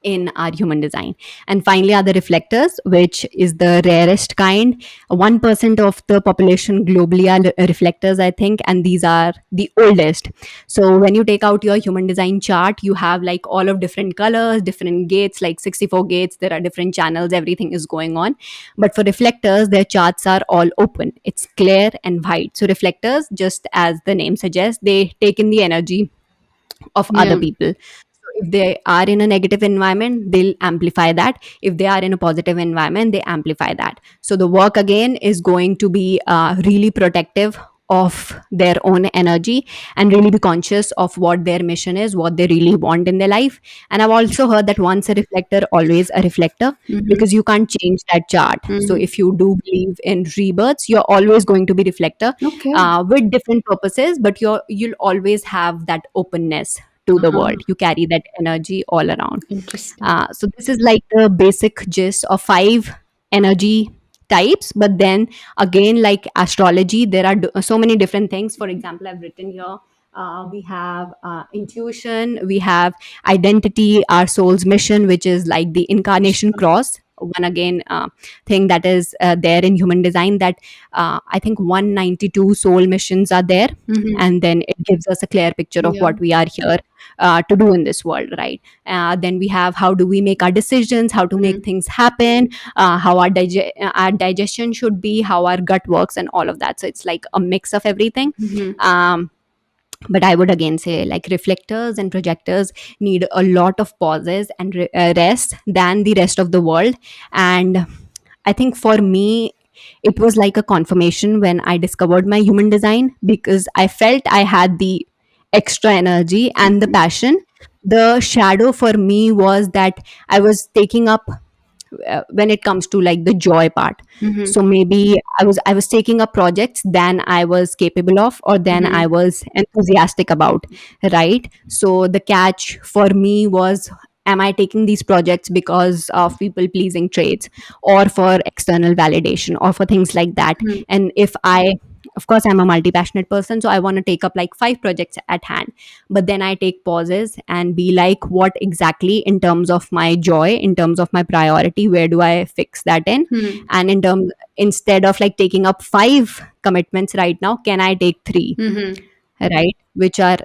In our human design. And finally are the reflectors, which is the rarest kind. 1% of the population globally are reflectors, I think, and these are the oldest. So when you take out your human design chart, you have like all of different colors, different gates, like 64 gates, there are different channels, everything is going on. But for reflectors, their charts are all open, it's clear and white. So reflectors, just as the name suggests, they take in the energy of other Yeah. people. So if they are in a negative environment, they'll amplify that. If they are in a positive environment, they amplify that. So the work again is going to be really protective of their own energy and really be conscious of what their mission is, what they really want in their life. And I've also heard that once a reflector, always a reflector, Mm-hmm. because you can't change that chart. So Mm-hmm. if you do believe in rebirths, you're always going to be reflector, Okay. with different purposes, but you'll always have that openness to the Uh-huh. world. You carry that energy all around. Interesting. So this is like the basic gist of five energy types. But then again, like astrology, there are so many different things. For example, I've written here, we have intuition, we have identity, our soul's mission, which is like the incarnation cross. One again thing that is there in human design, that I think 192 soul missions are there, Mm-hmm. and then it gives us a clear picture of Yeah. what we are here to do in this world, right? Then we have how do we make our decisions, how to make Mm-hmm. things happen, how our digestion should be, how our gut works, and all of that. So it's like a mix of everything. Mm-hmm. um, but I would again say, like, reflectors and projectors need a lot of pauses and rest than the rest of the world. And I think for me, it was like a confirmation when I discovered my human design, because I felt I had the extra energy and the passion. The shadow for me was that I was taking up, when it comes to like the joy part. Mm-hmm. So maybe I was taking up projects than I was capable of, or than I Mm-hmm. was enthusiastic about, right? So the catch for me was, am I taking these projects because of people pleasing traits, or for external validation, or for things like that? Mm-hmm. And if I, of course, I'm a multi passionate person, so I want to take up like five projects at hand. But then I take pauses and be like, what exactly, in terms of my joy, in terms of my priority, where do I fix that in? Mm-hmm. And in terms, instead of like taking up five commitments right now, can I take three, Mm-hmm. right, which are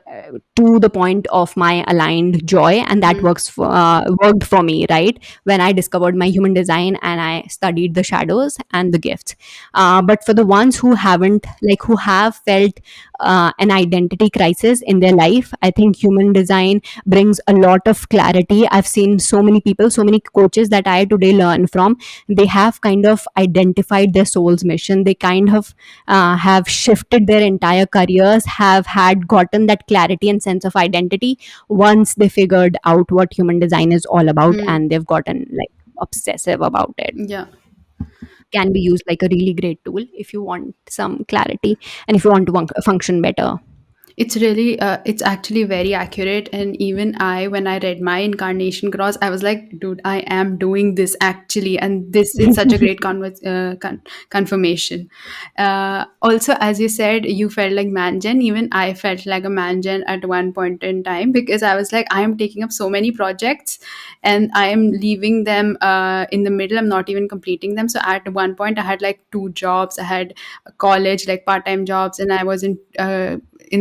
to the point of my aligned joy? And that worked for me, right, when I discovered my human design and I studied the shadows and the gifts. But for the ones who haven't, like, who have felt an identity crisis in their life, I think human design brings a lot of clarity. I've seen so many people, so many coaches that I today learn from, they have kind of identified their soul's mission. They kind of have shifted their entire careers, have had gotten that clarity and sense of identity once they figured out what human design is all about, Mm-hmm. and they've gotten like obsessive about it. Yeah. Can be used like a really great tool if you want some clarity and if you want to function better. It's really, it's actually very accurate. And even I, when I read my incarnation cross, I was like, dude, I am doing this actually. And this is such a great confirmation. Also, as you said, you felt like mangen. Even I felt like a mangen at one point in time, because I was like, I am taking up so many projects and I am leaving them in the middle. I'm not even completing them. So at one point, I had like two jobs. I had college, like part time jobs, and I was in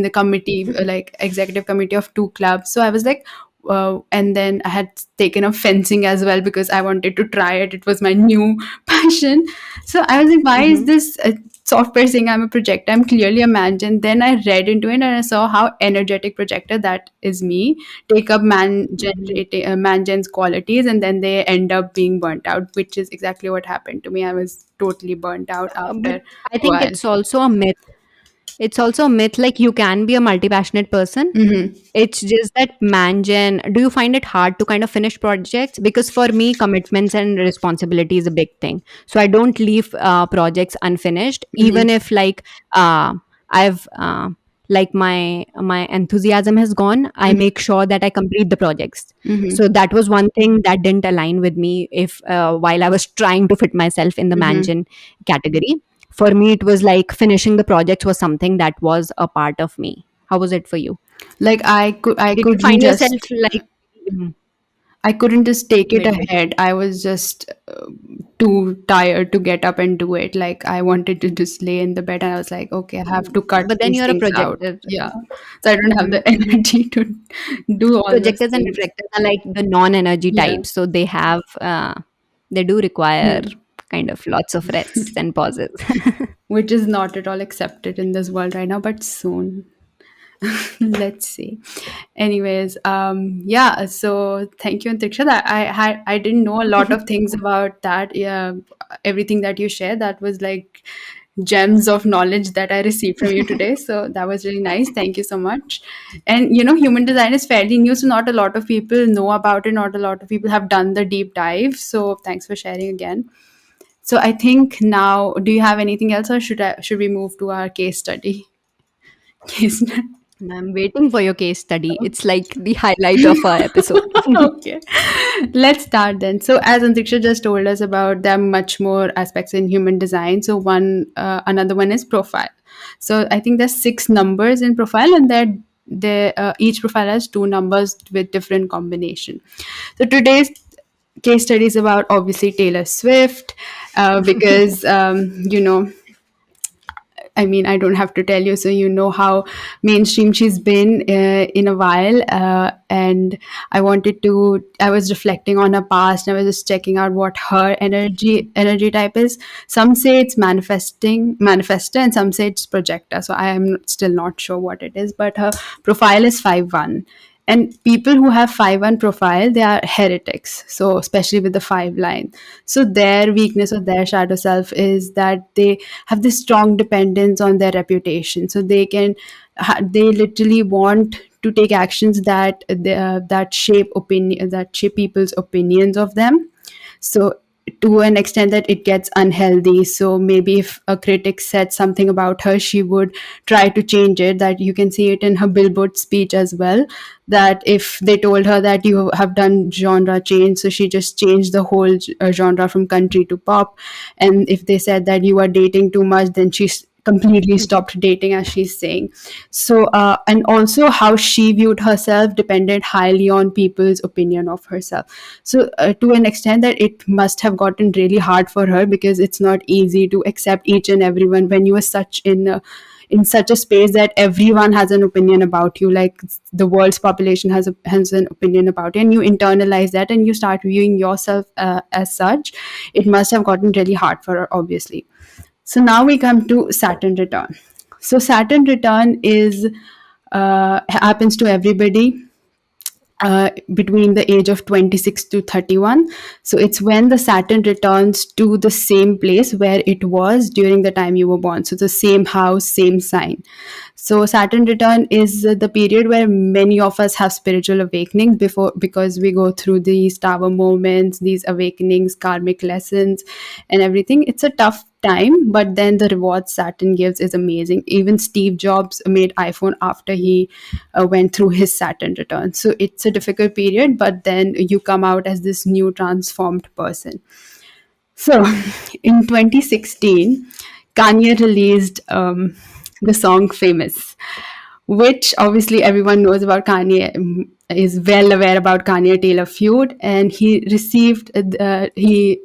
the committee, like executive committee of two clubs. So I was like, and then I had taken up fencing as well because I wanted to try it. It was my new passion. So I was like, why is Mhm. this software saying I'm a projector? I'm clearly a manager. And then I read into it and I saw how energetic projector that is me. Take up Mhm. mangen's qualities, and then they end up being burnt out, which is exactly what happened to me. I was totally burnt out But after I a think while. it's also a myth. It's also a myth, like, you can be a multi passionate person. Hmm. It's just that mangen, do you find it hard to kind of finish projects? Because for me, commitments and responsibility is a big thing. So I don't leave projects unfinished, even Hmm. if like I've like my enthusiasm has gone. I make sure that I complete the projects. Hmm. So that was one thing that didn't align with me. If while I was trying to fit myself in the Hmm. mangen category, for me it was like finishing the projects was something that was a part of me. How was it for you? Like I Did you couldn't find yourself just like I couldn't just take it midway? ahead. I was just too tired to get up and do it. Like I wanted to just lay in the bed, and I was like, okay, I have to cut But then these you're a things out. projector. Yeah, so I don't have Mhm, the mhm. energy to do all those Projectors and things. reflectors are like the non-energy Yeah. types, so they do require Hmm. kind of lots of rests and pauses. Which is not at all accepted in this world right now, but soon. Let's see. Anyways, yeah, so thank you, Antriksha. That I didn't know a lot of things about that. Yeah, everything that you shared, that was like gems of knowledge that I received from you today. So that was really nice. Thank you so much. And you know, human design is fairly new, so not a lot of people know about it. Not a lot of people have done the deep dive. So thanks for sharing again. So I think now, do you have anything else, or should we move to our case study? Case study. I'm waiting for your case study. It's like the highlight of our episode. Okay, let's start then. So as Antiksha just told us about, there are much more aspects in human design. So another one is profile. So I think there's 6 numbers in profile, and that each profile has 2 numbers with different combination. So today's case study is about obviously Taylor Swift, because I mean, I don't have to tell you, so you know how mainstream she's been in a while. And I was reflecting on her past. And I was just checking out what her energy type is. Some say it's manifester, and some say it's projector. So I am still not sure what it is, but her profile is 5-1. And people who have 5-1 profile, they are heretics. So especially with the 5 line. So their weakness or their shadow self is that they have this strong dependence on their reputation. So they literally want to take actions that shape people's opinions of them. So to an extent that it gets unhealthy. So maybe if a critic said something about her, she would try to change it. That you can see it in her Billboard speech as well, that if they told her that you have done genre change, so she just changed the whole genre from country to pop. And if they said that you are dating too much, then she's completely stopped dating, as she's saying. So and also how she viewed herself depended highly on people's opinion of herself. So to an extent that it must have gotten really hard for her, because it's not easy to accept each and everyone when you are in such a space that everyone has an opinion about you, like the world's population has an opinion about you, and you internalize that and you start viewing yourself as such. It must have gotten really hard for her, obviously. So now we come to Saturn return. So Saturn return is happens to everybody between the age of 26 to 31. So it's when the Saturn returns to the same place where it was during the time you were born. So the same house, same sign. So Saturn return is the period where many of us have spiritual awakenings because we go through these tower moments, these awakenings, karmic lessons, and everything. It's a tough time, but then the reward Saturn gives is amazing. Even Steve Jobs made iPhone after he went through his Saturn return. So it's a difficult period, but then you come out as this new transformed person. So in 2016, Kanye released the song Famous, which obviously everyone knows about. Kanye is well aware about Kanye Taylor feud, and he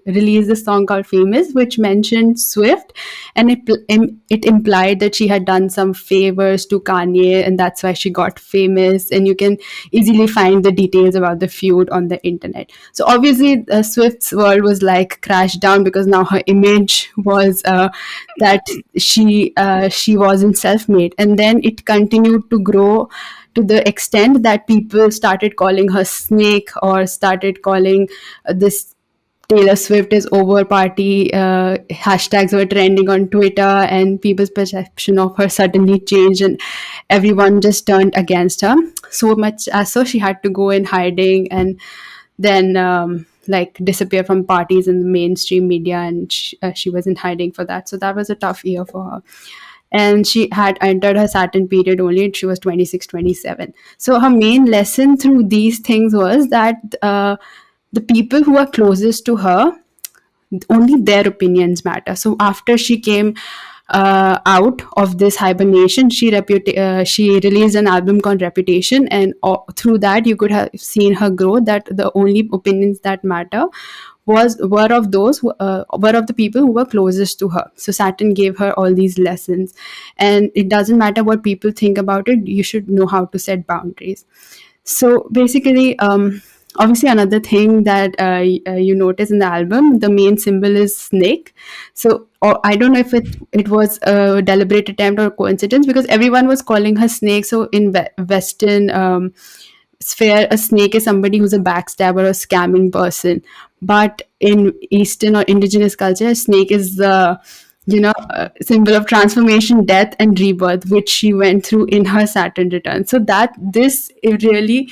released a song called Famous, which mentioned Swift, and it implied that she had done some favors to Kanye, and that's why she got famous. And you can easily find the details about the feud on the internet. So obviously, Swift's world was like crashed down, because now her image was that she wasn't self-made, and then it continued to grow to the extent that people started calling her snake, or started calling this Taylor Swift is over party. Hashtags were trending on Twitter, and people's perception of her suddenly changed, and everyone just turned against her. So much as so she had to go in hiding, and then like disappear from parties in the mainstream media, and she was in hiding for that. So that was a tough year for her. And she had entered her Saturn period only, and she was 26, 27. So her main lesson through these things was that the people who are closest to her, only their opinions matter. So after she came out of this hibernation, she released an album called Reputation, and through that you could have seen her grow. That the only opinions that matter were of the people who were closest to her. So Saturn gave her all these lessons, and it doesn't matter what people think about it. You should know how to set boundaries. So basically, obviously, another thing that you notice in the album, the main symbol is snake. So I don't know if it was a deliberate attempt or coincidence, because everyone was calling her snake. So in Western sphere, a snake is somebody who's a backstabber or scamming person. But in Eastern or indigenous culture, a snake is the symbol of transformation, death, and rebirth, which she went through in her Saturn return. So that this it really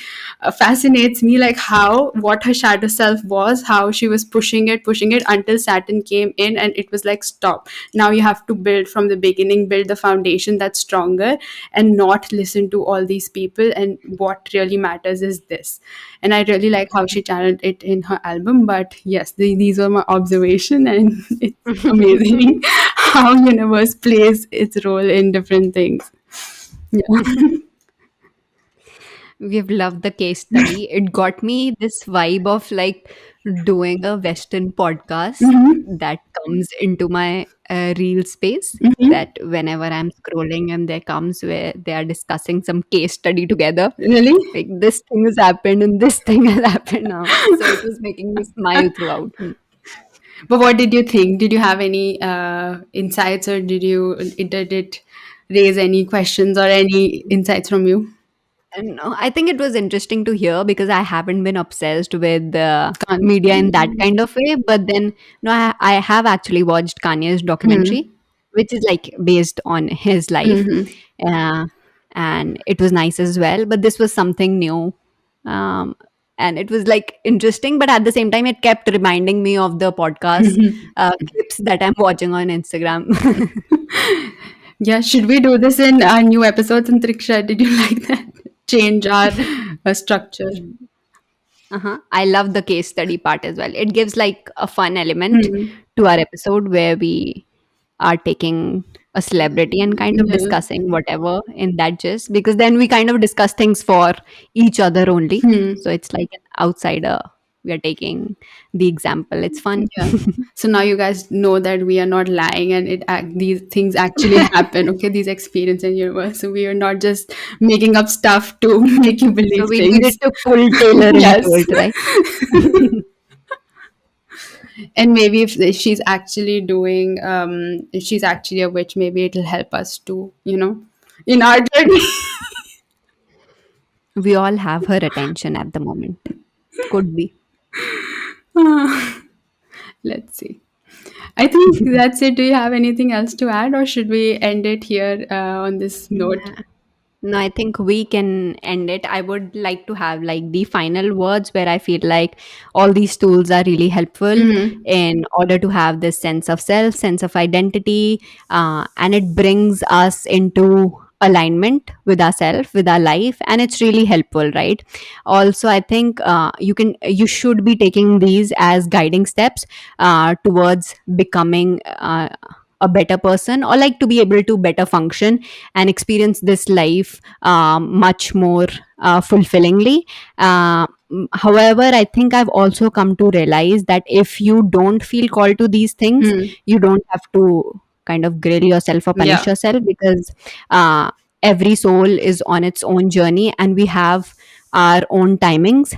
fascinates me, like how what her shadow self was, how she was pushing it until Saturn came in, and it was like, stop. Now you have to build from the beginning, build the foundation that's stronger, and not listen to all these people. And what really matters is this. And I really like how she channeled it in her album. But yes, these were my observation, and it's amazing how universe plays its role in different things. Yeah. We've loved the case study. It got me this vibe of like doing a Western podcast Hmm. that comes into my reel space. Hmm. That whenever I'm scrolling and there comes where they are discussing some case study together, Really? like this thing has happened and this thing has happened now. So it was making me smile throughout. But what did you think? Did you have any insights, or did it raise any questions or any insights from you? And I think it was interesting to hear because I haven't been obsessed with Can't. media in that kind of way. But then, no, I have actually watched Kanye's documentary, Hmm. which is like based on his life, Hmm. uh, and it was nice as well. But this was something new, um, and it was like interesting. But at the same time, it kept reminding me of the podcast clips that I'm watching on Instagram. Yeah, should we do this in our new episodes? And Triksha, did you like that? Change our structure. Uh-huh. I love the case study part as well. It gives like a fun element Hmm. to our episode where we are taking a celebrity and kind of Yeah. discussing whatever in that gist because then we kind of discuss things for each other only. Hmm. So it's like an outsider. We are taking the example. It's fun. Yeah. So now you guys know that we are not lying, and these things actually happen. Okay, these experience in universe. So we are not just making up stuff to make you So believe we needed things. to pull Taylor into Yes. it, right? And maybe if she's actually doing, if she's actually a witch, maybe it'll help us to, in our journey. We all have her attention at the moment. Could be. Let's see. I think that's it. Do you have anything else to add, or should we end it here on this note? No, I think we can end it. I would like to have like the final words where I feel like all these tools are really helpful Mm-hmm. in order to have this sense of self, sense of identity, and it brings us into alignment with ourselves, with our life, and it's really helpful, right? Also, I think you should be taking these as guiding steps towards becoming. A better person or like to be able to better function and experience this life much more fulfillingly. However, I think I've also come to realize that if you don't feel called to these things, Hmm. you don't have to kind of grill yourself or punish Yeah. yourself because uh, every soul is on its own journey and we have our own timings.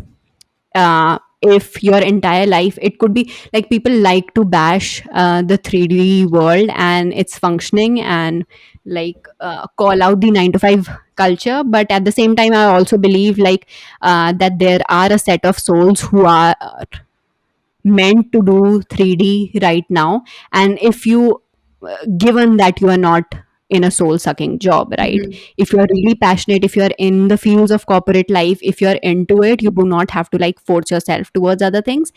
If your entire life it could be like people like to bash the 3D world and its functioning and like call out the 9 to 5 culture, but at the same time I also believe like that there are a set of souls who are meant to do 3D right now. And if you, given that you are not in a soul sucking job, right? Hmm. If you're really passionate, if you're in the fields of corporate life, if you're into it, you do not have to like force yourself towards other things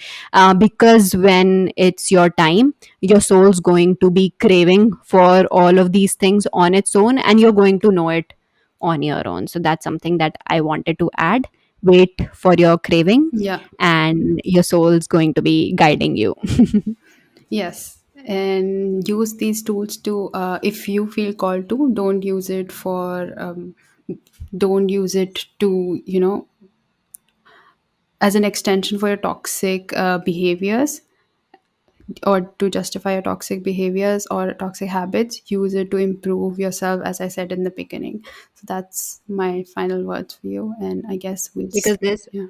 because when it's your time, your soul's going to be craving for all of these things on its own and you're going to know it on your own. So that's something that I wanted to add. Wait for your craving Yeah. and your soul's going to be guiding you. Yes. And use these tools to, if you feel called to, don't use it to, as an extension for your toxic behaviors, or to justify your toxic behaviors or toxic habits. Use it to improve yourself, as I said in the beginning. So that's my final words for you. And I guess Because there's yeah.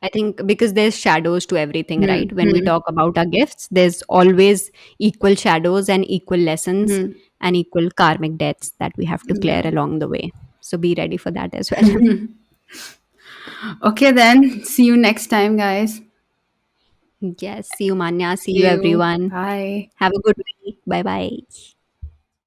I think because there's shadows to everything, Hmm. right? When we Hmm. talk about our gifts, there's always equal shadows and equal lessons Hmm. and equal karmic debts that we have to clear Yeah. along the way. So be ready for that as well. Okay, then. See you next time, guys. Yes. See you, Manya. See See you, you. everyone. Bye. Have a good week. Bye bye.